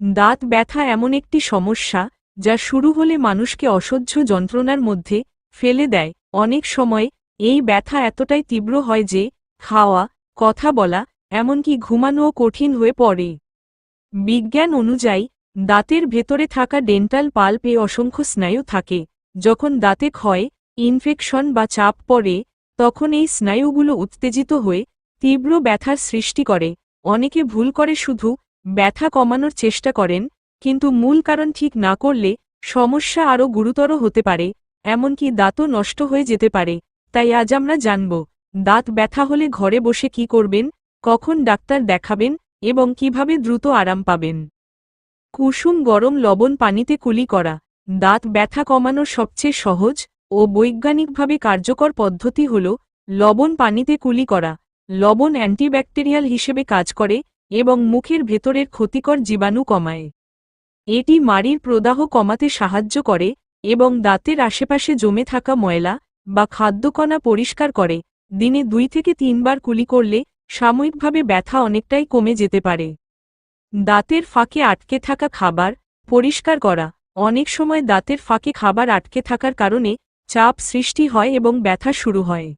দাঁত ব্যথা এমন একটি সমস্যা যা শুরু হলে মানুষকে অসহ্য যন্ত্রণার মধ্যে ফেলে দেয়। অনেক সময় এই ব্যথা এতটাই তীব্র হয় যে খাওয়া, কথা বলা, এমনকি ঘুমানোও কঠিন হয়ে পড়ে। বিজ্ঞান অনুযায়ী দাঁতের ভেতরে থাকা ডেন্টাল পাল্পে অসংখ্য স্নায়ু থাকে। যখন দাঁতে ক্ষয়, ইনফেকশন বা চাপ পড়ে, তখন এই স্নায়ুগুলো উত্তেজিত হয়ে তীব্র ব্যথার সৃষ্টি করে। অনেকে ভুল করে শুধু ব্যথা কমানোর চেষ্টা করেন, কিন্তু মূল কারণ ঠিক না করলে সমস্যা আরও গুরুতর হতে পারে, এমনকি দাঁতও নষ্ট হয়ে যেতে পারে। তাই আজ আমরা জানব, দাঁত ব্যথা হলে ঘরে বসে কি করবেন, কখন ডাক্তার দেখাবেন এবং কিভাবে দ্রুত আরাম পাবেন। কুসুম গরম লবণ পানিতে কুলি করা দাঁত ব্যথা কমানোর সবচেয়ে সহজ ও বৈজ্ঞানিকভাবে কার্যকর পদ্ধতি হল লবণ পানিতে কুলি করা। লবণ অ্যান্টিব্যাকটেরিয়াল হিসেবে কাজ করে এবং মুখের ভেতরের ক্ষতিকর জীবাণু কমায়। এটি মাড়ির প্রদাহ কমাতে সাহায্য করে এবং দাঁতের আশেপাশে জমে থাকা ময়লা বা খাদ্যকণা পরিষ্কার করে। দিনে 2 থেকে 3 বার কুলি করলে সাময়িকভাবে ব্যথা অনেকটাই কমে যেতে পারে। দাঁতের ফাঁকে আটকে থাকা খাবার পরিষ্কার করা অনেক সময় দাঁতের ফাঁকে খাবার আটকে থাকার কারণে চাপ সৃষ্টি হয় এবং ব্যথা শুরু হয়।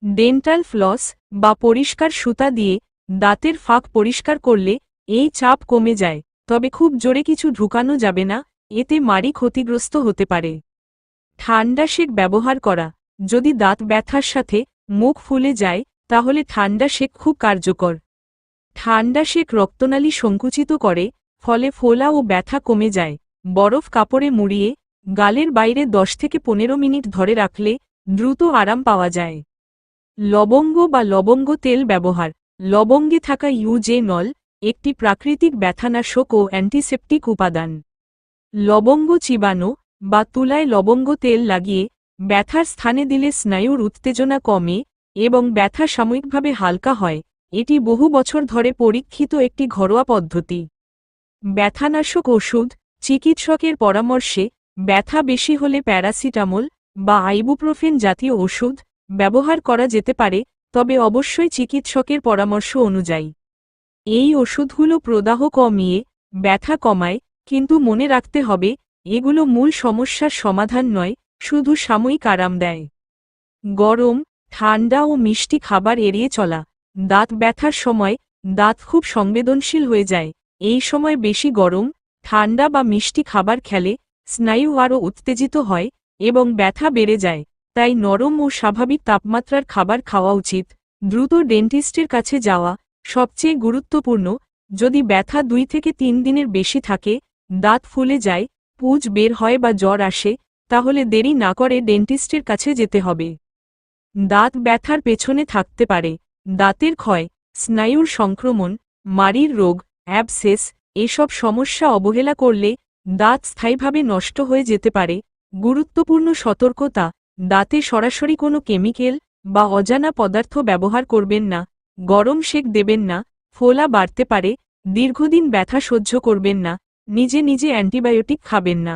ডেন্টাল ফ্লস বা পরিষ্কার সুতা দিয়ে দাঁতের ফাঁক পরিষ্কার করলে এই চাপ কমে যায়, তবে খুব জোরে কিছু ঢুকানো যাবে না, এতে মাড়ি ক্ষতিগ্রস্ত হতে পারে। ঠান্ডা সেক ব্যবহার করা যদি দাঁত ব্যথার সাথে মুখ ফুলে যায়, তাহলে ঠান্ডা সেক খুব কার্যকর। ঠান্ডা সেক রক্তনালী সংকুচিত করে, ফলে ফোলা ও ব্যথা কমে যায়। বরফ কাপড়ে মুড়িয়ে গালের বাইরে 10 থেকে 15 মিনিট ধরে রাখলে দ্রুত আরাম পাওয়া যায়। লবঙ্গ বা লবঙ্গ তেল ব্যবহার লবঙ্গে থাকা ইউজেনল একটি প্রাকৃতিক ব্যথানাশক ও অ্যান্টিসেপটিক উপাদান। লবঙ্গ চিবানো বা তুলায় লবঙ্গ তেল লাগিয়ে ব্যথার স্থানে দিলে স্নায়ুর উত্তেজনা কমে এবং ব্যথা সাময়িকভাবে হালকা হয়। এটি বহু বছর ধরে পরীক্ষিত একটি ঘরোয়া পদ্ধতি। ব্যথানাশক ওষুধ চিকিৎসকের পরামর্শে ব্যথা বেশি হলে প্যারাসিটামল বা আইবুপ্রোফেন জাতীয় ওষুধ ব্যবহার করা যেতে পারে, তবে অবশ্যই চিকিৎসকের পরামর্শ অনুযায়ী। এই ওষুধগুলো প্রদাহ কমিয়ে ব্যথা কমায়, কিন্তু মনে রাখতে হবে এগুলো মূল সমস্যার সমাধান নয়, শুধু সাময়িক আরাম দেয়। গরম, ঠান্ডা ও মিষ্টি খাবার এড়িয়ে চলা দাঁত ব্যথার সময় দাঁত খুব সংবেদনশীল হয়ে যায়। এই সময় বেশি গরম, ঠান্ডা বা মিষ্টি খাবার খেলে স্নায়ু আরও উত্তেজিত হয় এবং ব্যথা বেড়ে যায়। তাই নরম ও স্বাভাবিক তাপমাত্রার খাবার খাওয়া উচিত। দ্রুত ডেন্টিস্টের কাছে যাওয়া সবচেয়ে গুরুত্বপূর্ণ। যদি ব্যথা 2 থেকে 3 দিনের বেশি থাকে, দাঁত ফুলে যায়, পুঁজ বের হয় বা জ্বর আসে, তাহলে দেরি না করে ডেন্টিস্টের কাছে যেতে হবে। দাঁত ব্যথার পেছনে থাকতে পারে দাঁতের ক্ষয়, স্নায়ুর সংক্রমণ, মাড়ির রোগ, অ্যাবসেস। এসব সমস্যা অবহেলা করলে দাঁত স্থায়ীভাবে নষ্ট হয়ে যেতে পারে। গুরুত্বপূর্ণ সতর্কতা: দাঁতে সরাসরি কোনো কেমিক্যাল বা অজানা পদার্থ ব্যবহার করবেন না। গরম সেক দেবেন না, ফোলা বাড়তে পারে। দীর্ঘদিন ব্যথা সহ্য করবেন না। নিজে নিজে অ্যান্টিবায়োটিক খাবেন না।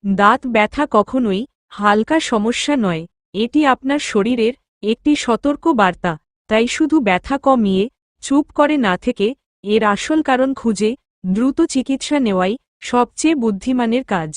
দাঁত ব্যথা কখনোই হালকা সমস্যা নয়, এটি আপনার শরীরের একটি সতর্ক বার্তা। তাই শুধু ব্যথা কমিয়ে চুপ করে না থেকে এর আসল কারণ খুঁজে দ্রুত চিকিৎসা নেওয়াই সবচেয়ে বুদ্ধিমানের কাজ।